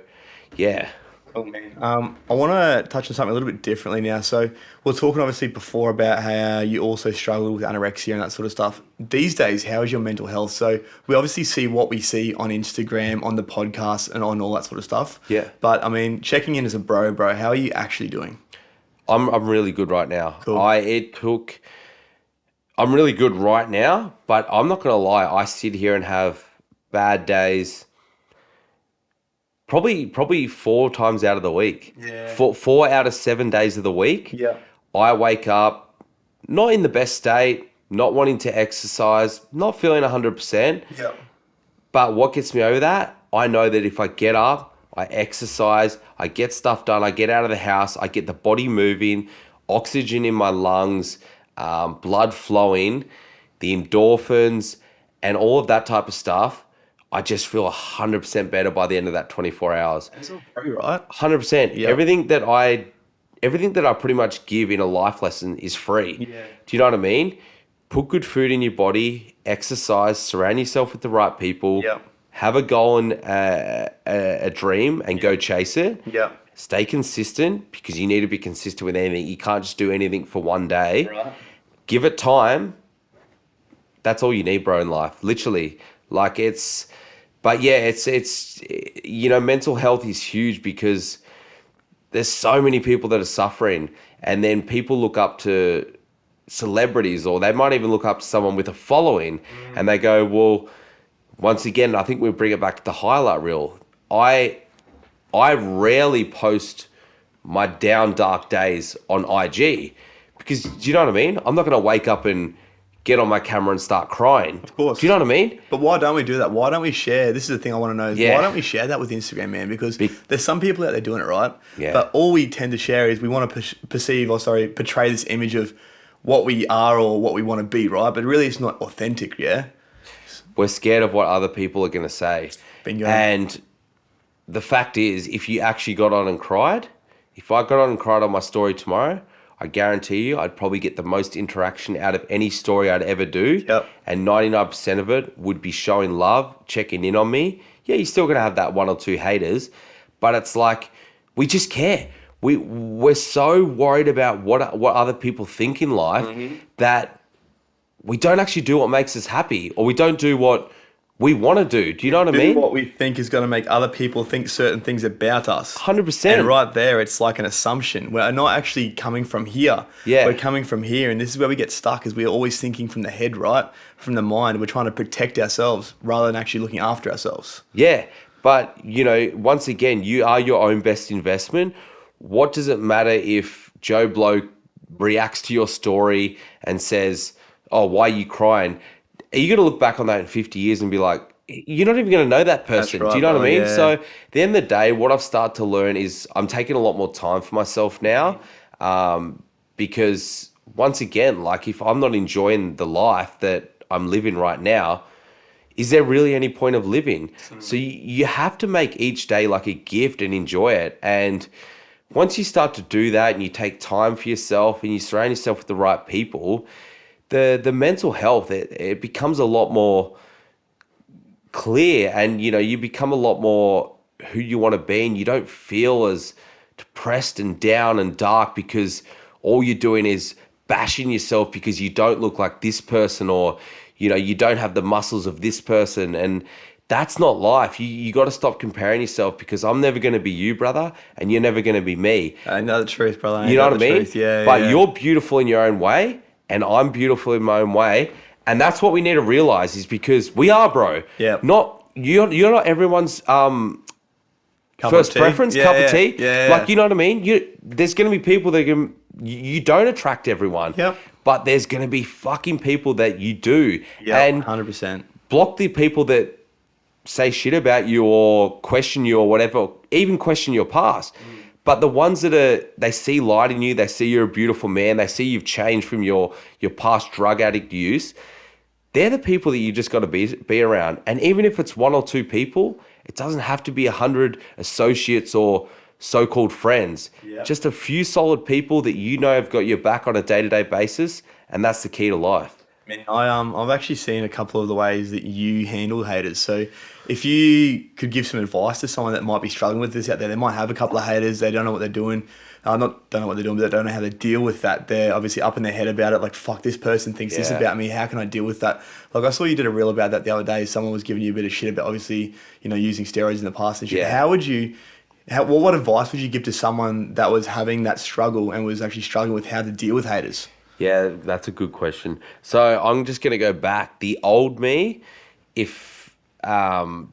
yeah.
Cool, man. I want to touch on something a little bit differently now. So we are talking obviously before about how you also struggle with anorexia and that sort of stuff. These days, how is your mental health? So we obviously see what we see on Instagram, on the podcast, and on all that sort of stuff.
Yeah.
But I mean, checking in as a bro, how are you actually doing?
I'm really good right now.
Cool.
I'm really good right now, but I'm not gonna lie. I sit here and have bad days. Probably 4 times out of the week.
Yeah.
4 out of 7 days of the week.
Yeah.
I wake up not in the best state, not wanting to exercise, not feeling 100%.
Yeah.
But what gets me over that? I know that if I get up, I exercise, I get stuff done, I get out of the house, I get the body moving, oxygen in my lungs, blood flowing, the endorphins, and all of that type of stuff, I just feel 100% better by the end of that 24 hours.
That's all free, right?
100%.
Yeah.
Everything that I pretty much give in a life lesson is free.
Yeah.
Do you know what I mean? Put good food in your body, exercise, surround yourself with the right people.
Yeah.
Have a goal and a dream and go chase it.
Yeah.
Stay consistent, because you need to be consistent with anything. You can't just do anything for one day.
Right.
Give it time. That's all you need, bro, in life. Literally. Like it's mental health is huge, because there's so many people that are suffering, and then people look up to celebrities, or they might even look up to someone with a following, and they go, well, once again, I think we bring it back to the highlight reel. I rarely post my down dark days on IG, because, do you know what I mean? I'm not going to wake up and get on my camera and start crying.
Of course.
Do you know what I mean?
But why don't we do that? Why don't we share? This is the thing I want to know. Is
Yeah.
Why don't we share that with Instagram, man? Because there's some people out there doing it, right?
Yeah.
But all we tend to share is we want to portray this image of what we are or what we want to be, right? But really it's not authentic, yeah?
We're scared of what other people are going to say.
Bingo.
And the fact is, if you actually got on and cried, if I got on and cried on my story tomorrow, I guarantee you I'd probably get the most interaction out of any story I'd ever do.
Yep.
And 99% of it would be showing love, checking in on me. Yeah, you're still going to have that 1 or 2 haters, but it's like, we just care. We're so worried about what other people think in life that we don't actually do what makes us happy, or we don't do what we want to do. Do you know what I mean?
What we think is going to make other people think certain things about us.
100%.
And right there, it's like an assumption. We're not actually coming from here.
Yeah.
We're coming from here. And this is where we get stuck, is we're always thinking from the head, right? From the mind. We're trying to protect ourselves rather than actually looking after ourselves.
Yeah. But, once again, you are your own best investment. What does it matter if Joe Blow reacts to your story and says, oh, why are you crying? Are you going to look back on that in 50 years and be like, you're not even going to know that person?
That's right,
Do you know what I mean?
yeah.
So at the end of the day, what I've started to learn is I'm taking a lot more time for myself now, because once again, like, if I'm not enjoying the life that I'm living right now, is there really any point of living? So you have to make each day like a gift and enjoy it. And once you start to do that and you take time for yourself and you surround yourself with the right people, the mental health, it becomes a lot more clear, and you become a lot more who you want to be, and you don't feel as depressed and down and dark because all you're doing is bashing yourself because you don't look like this person, or you don't have the muscles of this person. And that's not life. You got to stop comparing yourself, because I'm never going to be you, brother, and you're never going to be me.
I know the truth, brother.
You know what I mean?
Truth. Yeah,
but
yeah.
You're beautiful in your own way, and I'm beautiful in my own way. And that's what we need to realize, is because we are, bro.
Yeah.
Not you're not everyone's first preference, cup of tea.
Yeah.
Like, you know what I mean? There's going to be people that you don't attract everyone.
Yep.
But there's going to be fucking people that you do.
Yeah,
and
100%.
Block the people that say shit about you or question you or whatever, even question your past. But the ones that they see light in you, they see you're a beautiful man, they see you've changed from your past drug addict use, they're the people that you just got to be around. And even if it's one or two people, it doesn't have to be 100 associates or so-called friends.
Yeah.
Just a few solid people that have got your back on a day-to-day basis, and that's the key to life.
I've actually seen a couple of the ways that you handle haters. So if you could give some advice to someone that might be struggling with this out there, they might have a couple of haters, they don't know what they're doing. Don't know what they're doing, but they don't know how to deal with that. They're obviously up in their head about it, like, fuck, this person thinks this about me. How can I deal with that? Like, I saw you did a reel about that the other day. Someone was giving you a bit of shit about, obviously, using steroids in the past and shit.
Yeah.
What advice would you give to someone that was having that struggle and was actually struggling with how to deal with haters?
Yeah, that's a good question. So I'm just going to go back. The old me, if I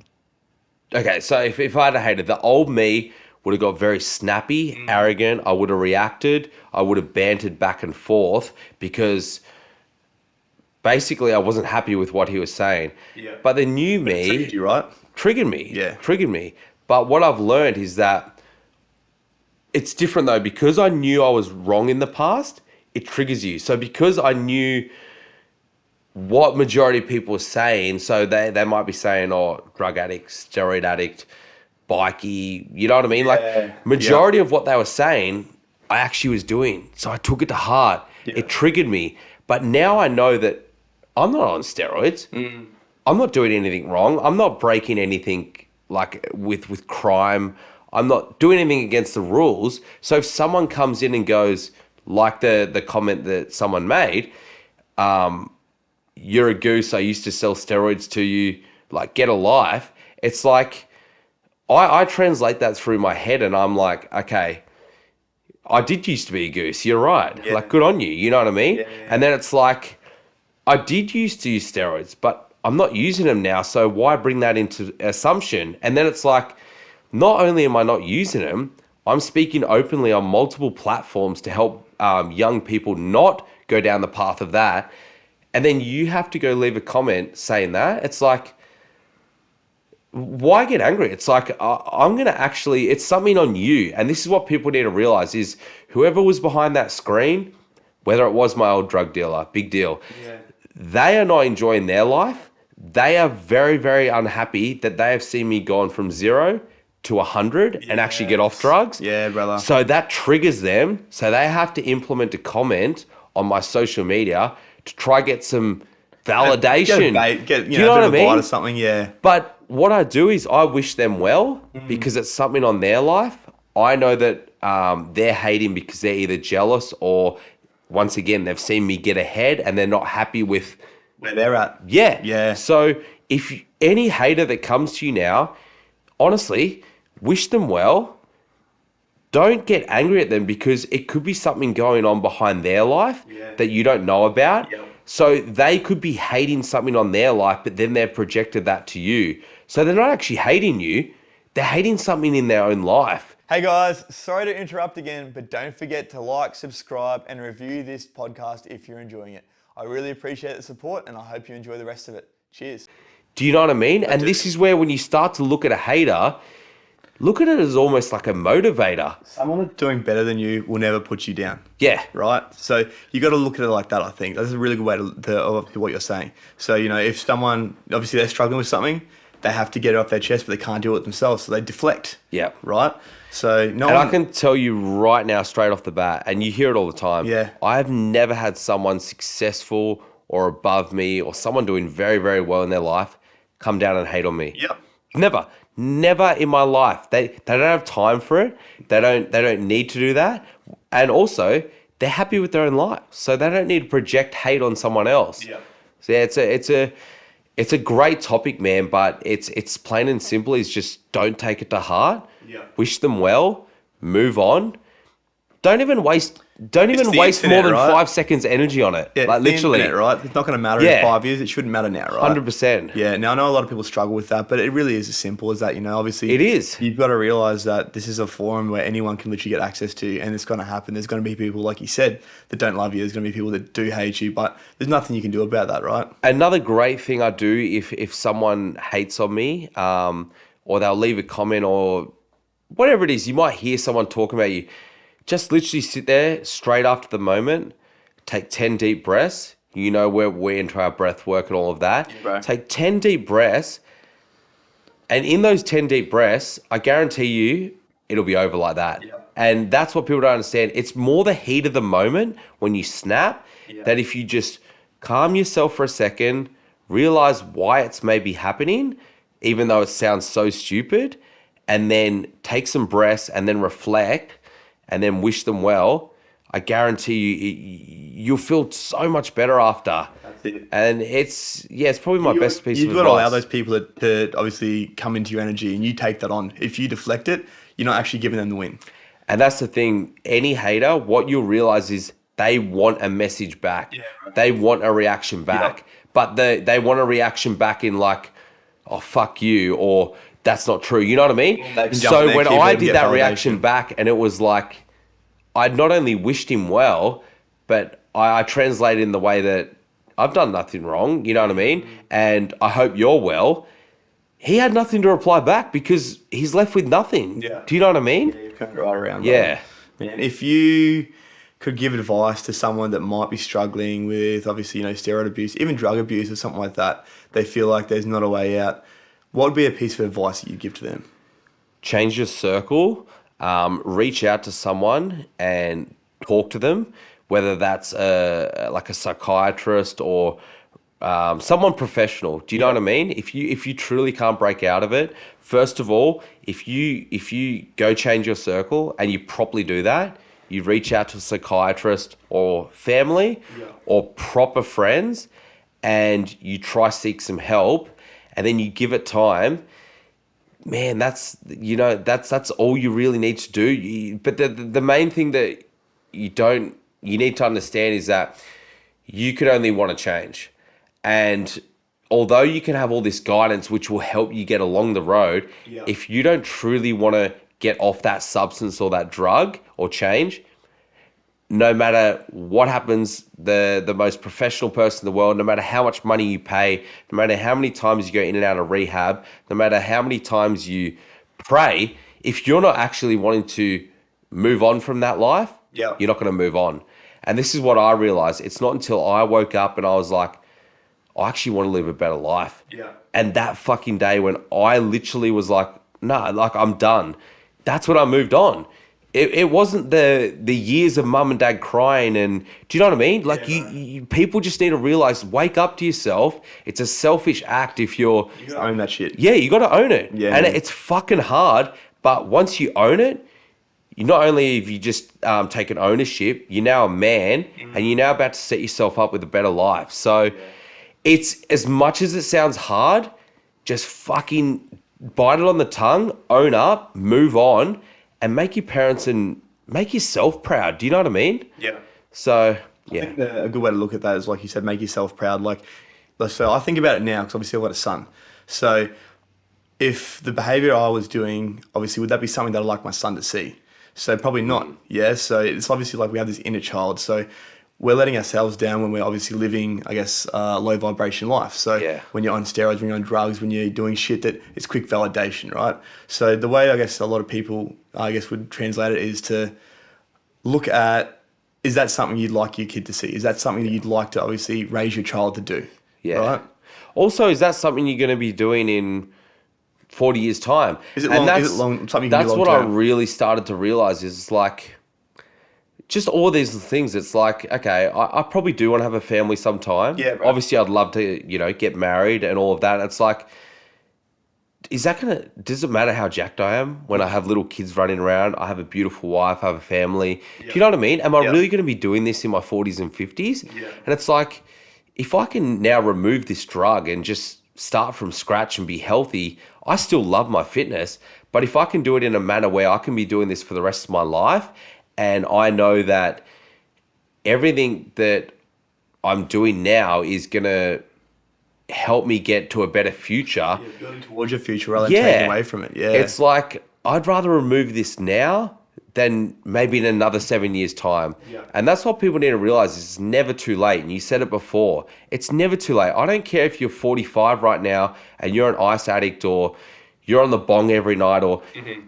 had a hater, the old me would have got very snappy, arrogant. I would have reacted. I would have bantered back and forth, because basically I wasn't happy with what he was saying.
Yeah.
But the new me triggered me.
Yeah.
Triggered me. But what I've learned is that it's different though, because I knew I was wrong in the past, it triggers you. So because I knew what majority of people were saying, so they might be saying, oh, drug addict, steroid addict, bikey, you know what I mean? Like, majority of what they were saying, I actually was doing. So I took it to heart. Yeah. It triggered me. But now I know that I'm not on steroids. I'm not doing anything wrong. I'm not breaking anything like with crime. I'm not doing anything against the rules. So if someone comes in and goes, like the comment that someone made, you're a goose, I used to sell steroids to you, like, get a life. It's like, I translate that through my head, and I'm like, okay, I did used to be a goose. You're right. Yeah. Like, good on you. You know what I mean? Yeah. And then it's like, I did used to use steroids, but I'm not using them now. So why bring that into assumption? And then it's like, not only am I not using them, I'm speaking openly on multiple platforms to help young people not go down the path of that. And then you have to go leave a comment saying that. It's like, why get angry? It's like, I'm going to actually, it's something on you. And this is what people need to realize, is whoever was behind that screen, whether it was my old drug dealer, big deal, they are not enjoying their life. They are very, very unhappy that they have seen me gone from 0 to 100 and actually get off drugs.
Yeah, brother.
So that triggers them. So they have to implement a comment on my social media to try get some validation.
You know what I mean? Or something, yeah.
But what I do is I wish them well, because it's something on their life. I know that they're hating because they're either jealous, or, once again, they've seen me get ahead and they're not happy with
where they're at.
Yeah. So if any hater that comes to you now, honestly, wish them well. Don't get angry at them, because it could be something going on behind their life that you don't know about. Yep. So they could be hating something on their life, but then they've projected that to you. So they're not actually hating you. They're hating something in their own life.
Hey guys, sorry to interrupt again, but don't forget to like, subscribe, and review this podcast if you're enjoying it. I really appreciate the support, and I hope you enjoy the rest of it. Cheers.
Do you know what I mean? And this is where, when you start to look at a hater, look at it as almost like a motivator.
Someone doing better than you will never put you down.
Yeah.
Right? So you got to look at it like that, I think. That's a really good way to what you're saying. So, if someone, obviously they're struggling with something, they have to get it off their chest, but they can't do it themselves, so they deflect.
Yeah.
Right? So
I can tell you right now, straight off the bat, and you hear it all the time.
Yeah.
I have never had someone successful or above me or someone doing very, very well in their life come down and hate on me.
Yep.
Never in my life. They don't have time for it. They don't need to do that. And also, they're happy with their own life, so they don't need to project hate on someone else.
Yeah.
So yeah, it's a great topic, man. But it's plain and simple. Is just don't take it to heart.
Yeah.
Wish them well. Move on. Don't even waste more
internet,
than
right?
5 seconds energy on it.
Yeah,
Like literally,
internet, right? It's not going to matter
Yeah.
in 5 years. It shouldn't matter now, right?
100%.
Yeah. Now I know a lot of people struggle with that, but it really is as simple as that. Obviously
It is.
You've got to realize that this is a forum where anyone can literally get access to, and it's going to happen. There's going to be people, like you said, that don't love you. There's going to be people that do hate you, but there's nothing you can do about that, right?
Another great thing I do if someone hates on me, or they'll leave a comment or whatever it is, you might hear someone talking about you. Just literally sit there straight after the moment, take 10 deep breaths. We're into our breath work and all of that.
Yeah, bro.
Take 10 deep breaths. And in those 10 deep breaths, I guarantee you it'll be over like that.
Yeah.
And that's what people don't understand. It's more the heat of the moment when you snap that if you just calm yourself for a second, realize why it's maybe happening, even though it sounds so stupid, and then take some breaths and then reflect and then wish them well, I guarantee you'll feel so much better after.
That's it.
And it's probably my best piece of
You've
advice.
got to allow those people to obviously come into your energy, and you take that on. If you deflect it, you're not actually giving them the win.
And that's the thing. Any hater, what you'll realize is they want a message back.
Yeah, right.
They want a reaction back.
Yep.
But they want a reaction back in like, oh, fuck you, or that's not true. You know what I mean?
They can jump
So
on their
when
keyboard
I
and
did
get
that
validation.
reaction back, and it was like, I'd not only wished him well, but I translated in the way that I've done nothing wrong. You know what I mean? And I hope you're well. He had nothing to reply back because he's left with nothing.
Yeah.
Do you know what I mean?
Yeah, you've turned it right around.
Yeah.
Bro. Man, if you could give advice to someone that might be struggling with, obviously, steroid abuse, even drug abuse or something like that, they feel like there's not a way out, what would be a piece of advice that you'd give to them?
Change your circle, reach out to someone and talk to them, whether that's like a psychiatrist or someone professional. Do you know what I mean? If you truly can't break out of it, first of all, if you go change your circle and you properly do that, you reach out to a psychiatrist or family or proper friends, and you try seek some help, and then you give it time. Man, that's all you really need to do. But the main thing that you need to understand is that you can only want to change. And although you can have all this guidance which will help you get along the road, if you don't truly want to get off that substance or that drug or change, no matter what happens, the most professional person in the world, no matter how much money you pay, no matter how many times you go in and out of rehab, no matter how many times you pray, if you're not actually wanting to move on from that life, you're not going to move on. And this is what I realized. It's not until I woke up and I was like, I actually want to live a better life.
Yeah.
And that fucking day when I literally was like, no, like I'm done. That's when I moved on. It wasn't the years of mum and dad crying, and do you know what I mean? Like you people just need to realize, wake up to yourself. It's a selfish act if you're...
You gotta own that shit.
Yeah, you got to own it.
Yeah.
And it's fucking hard, but once you own it, you not only have you just taken ownership, you're now a man, and you're now about to set yourself up with a better life. So it's, as much as it sounds hard, just fucking bite it on the tongue, own up, move on, and make your parents and make yourself proud. Do you know what I mean?
Yeah.
So,
I
yeah.
think a good way to look at that is, like you said, make yourself proud. So I think about it now because obviously I've got a son. So if the behavior I was doing, obviously, would that be something that I'd like my son to see? So probably not. Yeah. So it's obviously like we have this inner child. So we're letting ourselves down when we're obviously living, I guess, low vibration life. So
Yeah.
when you're on steroids, when you're on drugs, when you're doing shit that it's quick validation, right? So the way I guess a lot of people, I guess, would translate it is to look at, is that something you'd like your kid to see? Is that something that you'd like to obviously raise your child to do?
Yeah.
Right?
Also, is that something you're going to be doing in 40 years' time?
Is it long? Is it long? Something you can do
That's
long
what I
term?
really started to realize is like just all these things. It's like, okay, I probably do want to have a family sometime.
Yeah, bro.
Obviously, I'd love to, get married and all of that. It's like, does it matter how jacked I am when I have little kids running around? I have a beautiful wife, I have a family. Do you know what I mean? Am I really going to be doing this in my 40s and 50s?
Yeah.
And it's like, if I can now remove this drug and just start from scratch and be healthy, I still love my fitness. But if I can do it in a manner where I can be doing this for the rest of my life, and I know that everything that I'm doing now is going to help me get to a better future.
Yeah, building towards your future rather than taking away from it. Yeah.
It's like, I'd rather remove this now than maybe in another 7 years' time.
Yeah.
And that's what people need to realize is it's never too late. And you said it before. It's never too late. I don't care if you're 45 right now and you're an ice addict or you're on the bong every night or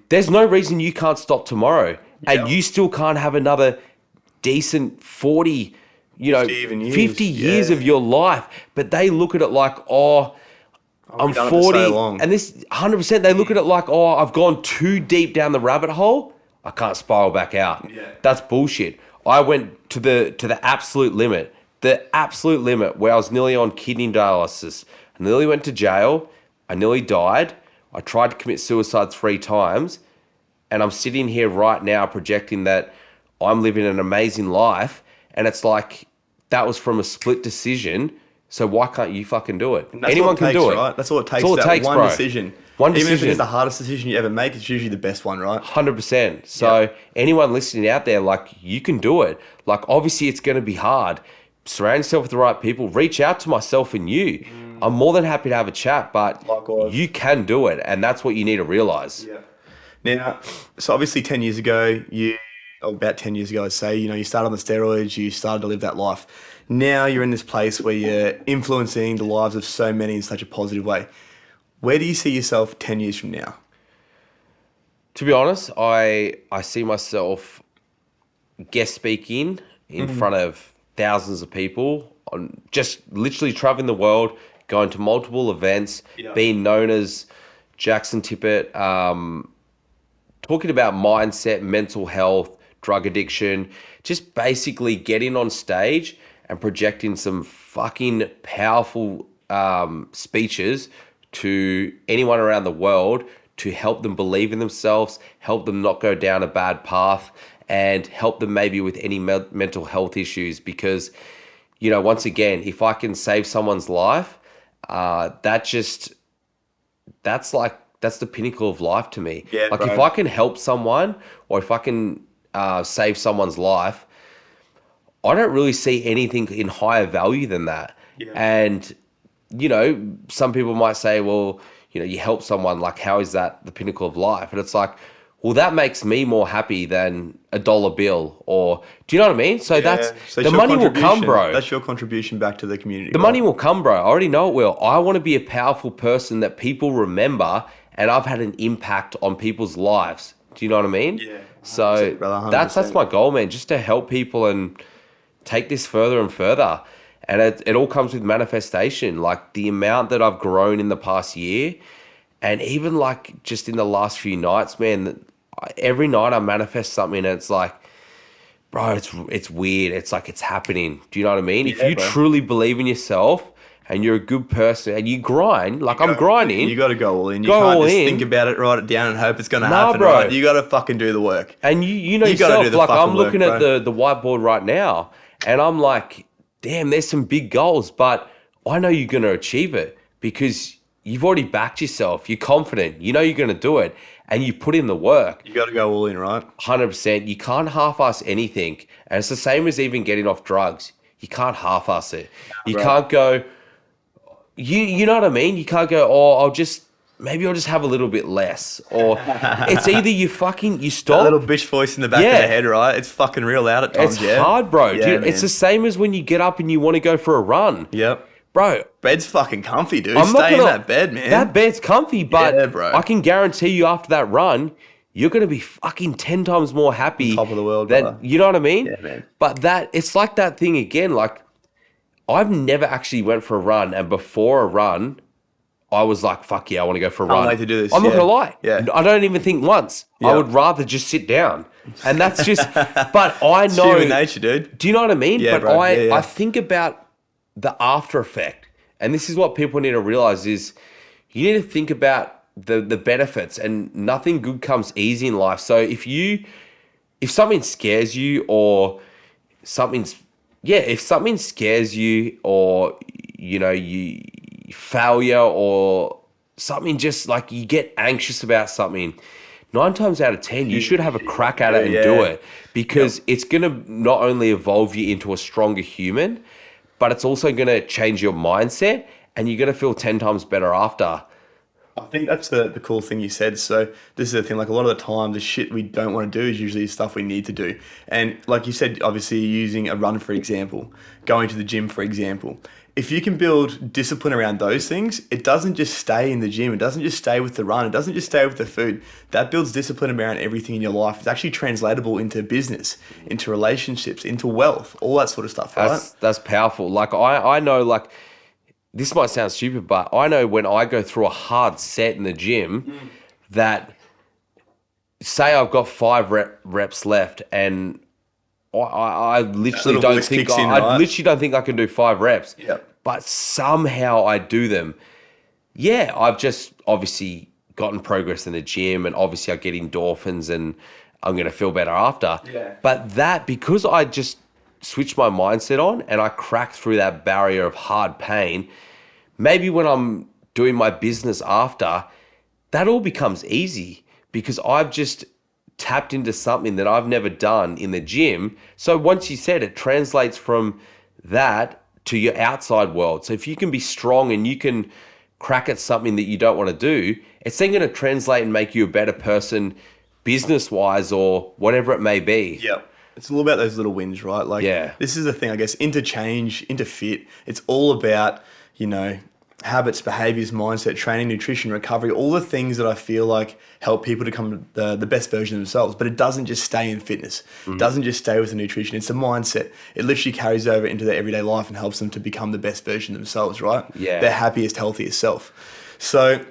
there's no reason you can't stop tomorrow. And you still can't have another decent 40, 50 years of your life. But they look at it like, I'm 40. And this 100%, they look at it like, I've gone too deep down the rabbit hole. I can't spiral back out.
Yeah.
That's bullshit. I went to the absolute limit. The absolute limit where I was nearly on kidney dialysis. I nearly went to jail. I nearly died. I tried to commit suicide 3 times. And I'm sitting here right now projecting that I'm living an amazing life. And it's like, that was from a split decision. So why can't you fucking do it? Anyone can do it.
Right? That's all it takes.
That's all it takes,
one
bro.
decision.
One
Even if
decision.
it is the hardest decision you ever make, it's usually the best one, right?
100%. So anyone listening out there, like, you can do it. Like, obviously it's going to be hard. Surround yourself with the right people. Reach out to myself and you. I'm more than happy to have a chat, but
Likewise.
you can do it. And that's what you need to realize.
Yeah. Now, so obviously 10 years ago, about 10 years ago, I'd say, you started on the steroids, you started to live that life. Now you're in this place where you're influencing the lives of so many in such a positive way. Where do you see yourself 10 years from now?
To be honest, I see myself guest speaking in front of thousands of people, on just literally traveling the world, going to multiple events, being known as Jaxon Tippet, talking about mindset, mental health, drug addiction, just basically getting on stage and projecting some fucking powerful speeches to anyone around the world to help them believe in themselves, help them not go down a bad path, and help them maybe with any mental health issues. Because, once again, if I can save someone's life, that's the pinnacle of life to me.
Yeah,
like,
bro.
if I can help someone or if I can save someone's life, I don't really see anything in higher value than that.
Yeah.
And, some people might say, well, you help someone, like, how is that the pinnacle of life? And it's like, well, that makes me more happy than a dollar bill, or, do you know what I mean? So
So
the
it's your
money will come,
contribution.
bro.
That's your contribution back to the community.
The money will come, bro. I already know it will. I want to be a powerful person that people remember, and I've had an impact on people's lives. Do you know what I mean?
Yeah, 100%,
So
brother,
that's
100%.
my goal, man, just to help people and take this further and further. And it all comes with manifestation. Like, the amount that I've grown in the past year, and even like just in the last few nights, man, every night I manifest something and it's like, bro, it's weird. It's like, it's happening. Do you know what I mean? If you
bro.
truly believe in yourself and you're a good person and you grind, like I'm grinding.
You got to go all in. You
Go
can't
all
just
in.
think about it, write it down, and hope it's going to
Nah,
happen.
bro.
Right? You got to fucking do the work.
And you know
You gotta
yourself,
do the
like
fucking
I'm looking
work,
at the whiteboard right now and I'm like, damn, there's some big goals, but I know you're going to achieve it because you've already backed yourself. You're confident. You know you're going to do it and you put in the work.
You got to go all in, right?
100%. You can't half-ass anything. And it's the same as even getting off drugs. You can't half-ass it. You
bro.
can't go, you know what I mean? You can't go, I'll just maybe I'll just have a little bit less. Or it's either you
That
stop.
little bitch voice in the back of the head, right? It's fucking real loud at times,
It's hard, bro.
Yeah,
It's the same as when you get up and you want to go for a run.
Yep.
Bro,
Bed's fucking comfy, dude.
I'm not
Stay in
gonna,
that bed, man.
that bed's comfy, but
Yeah, bro.
I can guarantee you after that run, you're going to be fucking 10 times more happy.
Top of the world,
than,
brother.
you know what I mean?
Yeah, man.
But it's like that thing again. Like, I've never actually went for a run, and before a run, I was like, fuck yeah, I want to go for a run.
wait to do this,
I'm not
yeah.
going to lie.
Yeah.
I don't even think once. I
Yeah.
would rather just sit down. And that's just, but I
It's
know.
human nature, dude.
Do you know what I mean?
Yeah,
but
bro. Yeah.
I think about the after effect. And this is what people need to realize is you need to think about the benefits, and nothing good comes easy in life. So if something scares you, or if something scares you, or you failure, or something, just like you get anxious about something, 9 times out of 10 you should have a crack at it and do it, because it's going to not only evolve you into a stronger human, but it's also going to change your mindset, and you're going to feel 10 times better after.
I think that's the cool thing you said. So this is the thing, like a lot of the time, the shit we don't want to do is usually stuff we need to do. And like you said, obviously using a run, for example, going to the gym, for example. If you can build discipline around those things, it doesn't just stay in the gym. It doesn't just stay with the run. It doesn't just stay with the food. That builds discipline around everything in your life. It's actually translatable into business, into relationships, into wealth, all that sort of stuff, right?
That's powerful. Like I know, like, this might sound stupid, but I know when I go through a hard set in the gym, that say I've got 5 reps left, and I literally
little
don't
voice
think
kicks in,
I
right?
literally don't think I can do 5 reps.
Yep.
But somehow I do them. Yeah, I've just obviously gotten progress in the gym, and obviously I get endorphins, and I'm going to feel better after.
Yeah.
But because I just switch my mindset on and I crack through that barrier of hard pain, maybe when I'm doing my business after, that all becomes easy, because I've just tapped into something that I've never done in the gym. So once you said, it translates from that to your outside world. So if you can be strong and you can crack at something that you don't want to do, it's then going to translate and make you a better person business-wise, or whatever it may be.
Yep. It's all about those little wins, right? Like,
Yeah.
this is the thing, I guess, INTOCHANGE, INTOFIT. It's all about, habits, behaviors, mindset, training, nutrition, recovery, all the things that I feel like help people to become the best version of themselves. But it doesn't just stay in fitness. It doesn't just stay with the nutrition. It's a mindset. It literally carries over into their everyday life and helps them to become the best version of themselves, right?
Yeah.
Their happiest, healthiest self. So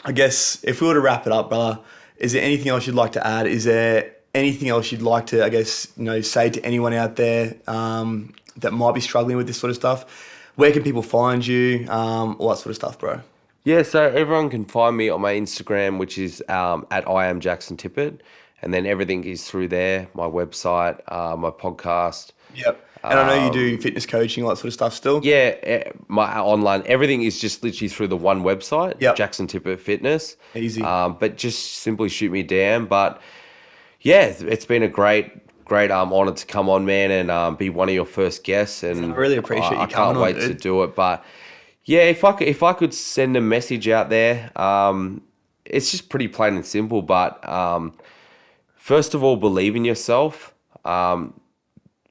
I guess if we were to wrap it up, brother, is there anything else you'd like to add? Is there anything else you'd like to, I guess, say to anyone out there that might be struggling with this sort of stuff? Where can people find you? All that sort of stuff, bro.
Yeah, so everyone can find me on my Instagram, which is at I am Jaxon Tippet, and then everything is through there. My website, my podcast.
Yep. And I know you do fitness coaching, all that sort of stuff still.
Yeah, my online, everything is just literally through the one website,
Yep.
Jaxon Tippet Fitness.
Easy.
But just simply shoot me down. But yeah, it's been a great honor to come on, man, and be one of your first guests. And
I really appreciate you
I
coming
can't
on,
wait
dude.
to do it. But yeah, if I could send a message out there, it's just pretty plain and simple. But first of all, believe in yourself.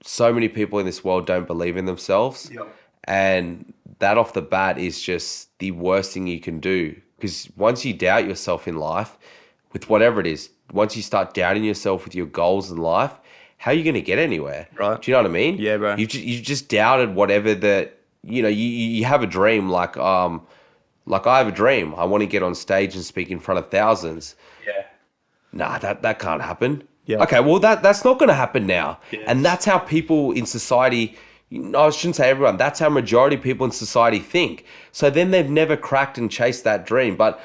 So many people in this world don't believe in themselves.
Yep.
And that off the bat is just the worst thing you can do. Because once you doubt yourself in life, with whatever it is, once you start doubting yourself with your goals in life, how are you going to get anywhere?
Right.
Do you know what I mean?
Yeah, bro.
You've just doubted whatever that, you have a dream, like I have a dream. I want to get on stage and speak in front of thousands.
Yeah.
Nah, that can't happen.
Yeah.
Okay, well that's not going to happen now.
Yes.
And that's how people in society, I shouldn't say everyone, that's how majority of people in society think. So then they've never cracked and chased that dream. But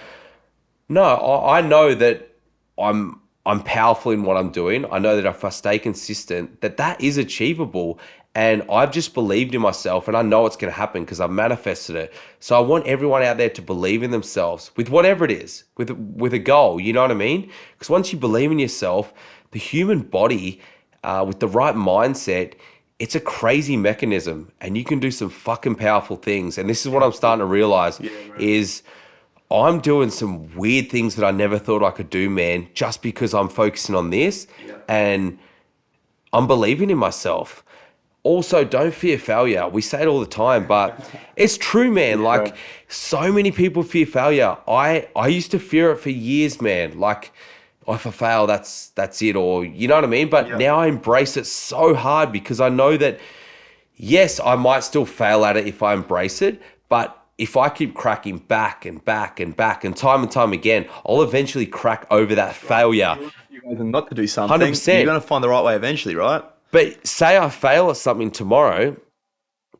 no, I know that I'm powerful in what I'm doing. I know that if I stay consistent, that is achievable. And I've just believed in myself, and I know it's going to happen because I've manifested it. So I want everyone out there to believe in themselves with whatever it is, with a goal, you know what I mean? Because once you believe in yourself, the human body, with the right mindset, it's a crazy mechanism, and you can do some fucking powerful things. And this is what I'm starting to realize is I'm doing some weird things that I never thought I could do, man, just because I'm focusing on this and I'm believing in myself. Also, don't fear failure. We say it all the time, but it's true, man. Like, so many people fear failure. I used to fear it for years, man. Like, oh, if I fail, that's it, or you know what I mean? But now I embrace it so hard because I know that, yes, I might still fail at it if I embrace it, but if I keep cracking back and back and back and time again, I'll eventually crack over that failure.
You guys are not to do something.
100%.
You're going to find the right way eventually, right?
But say I fail at something tomorrow,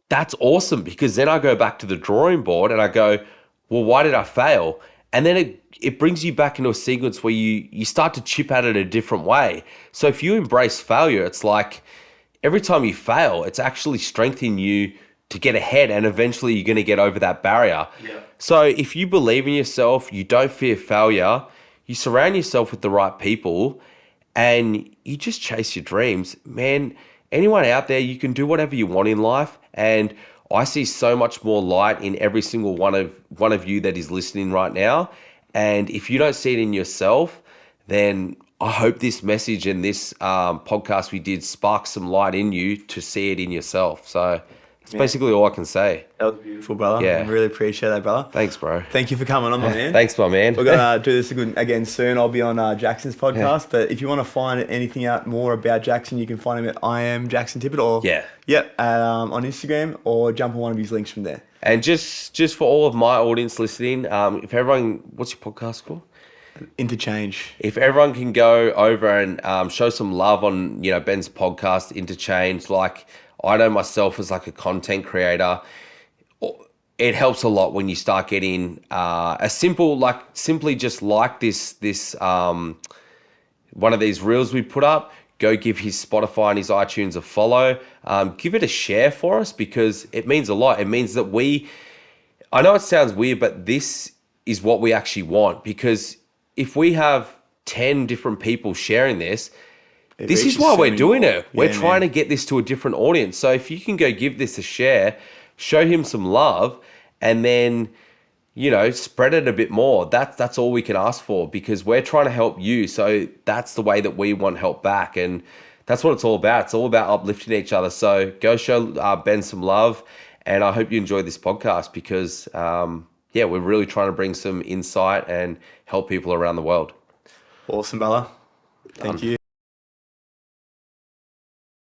that's awesome because then I go back to the drawing board and I go, well, why did I fail? And then it brings you back into a sequence where you start to chip at it a different way. So if you embrace failure, it's like every time you fail, it's actually strengthening you to get ahead and eventually you're going to get over that barrier. So if you believe in yourself, you don't fear failure, you surround yourself with the right people and you just chase your dreams, man, anyone out there, you can do whatever you want in life. And I see so much more light in every single one of you that is listening right now. And if you don't see it in yourself, then I hope this message and this podcast we did sparks some light in you to see it in yourself. So that's basically all I can say.
That was beautiful, brother.
Yeah.
I really appreciate that, brother.
Thanks, bro.
Thank you for coming on, my man.
Thanks, my man.
We're going to do this again soon. I'll be on Jaxon's podcast. But if you want to find anything out more about Jaxon, you can find him at I am Jaxon Tippet or on Instagram or jump on one of his links from there. And
just for all of my audience listening, if everyone, what's your podcast called?
Interchange.
If everyone can go over and show some love on Ben's podcast, Interchange, like I know myself as like a content creator, it helps a lot when you start getting simply just like this one of these reels we put up. Go give his Spotify and his iTunes a follow. Give it a share for us because it means a lot. It means that I know it sounds weird, but this is what we actually want because if we have 10 different people sharing this is why we're doing it. We're trying to get this to a different audience. So if you can go give this a share, show him some love, and then, spread it a bit more. That's all we can ask for because we're trying to help you. So that's the way that we want help back. And that's what it's all about. It's all about uplifting each other. So go show Ben some love. And I hope you enjoyed this podcast because, we're really trying to bring some insight and help people around the world.
Awesome, Bella. Thank you.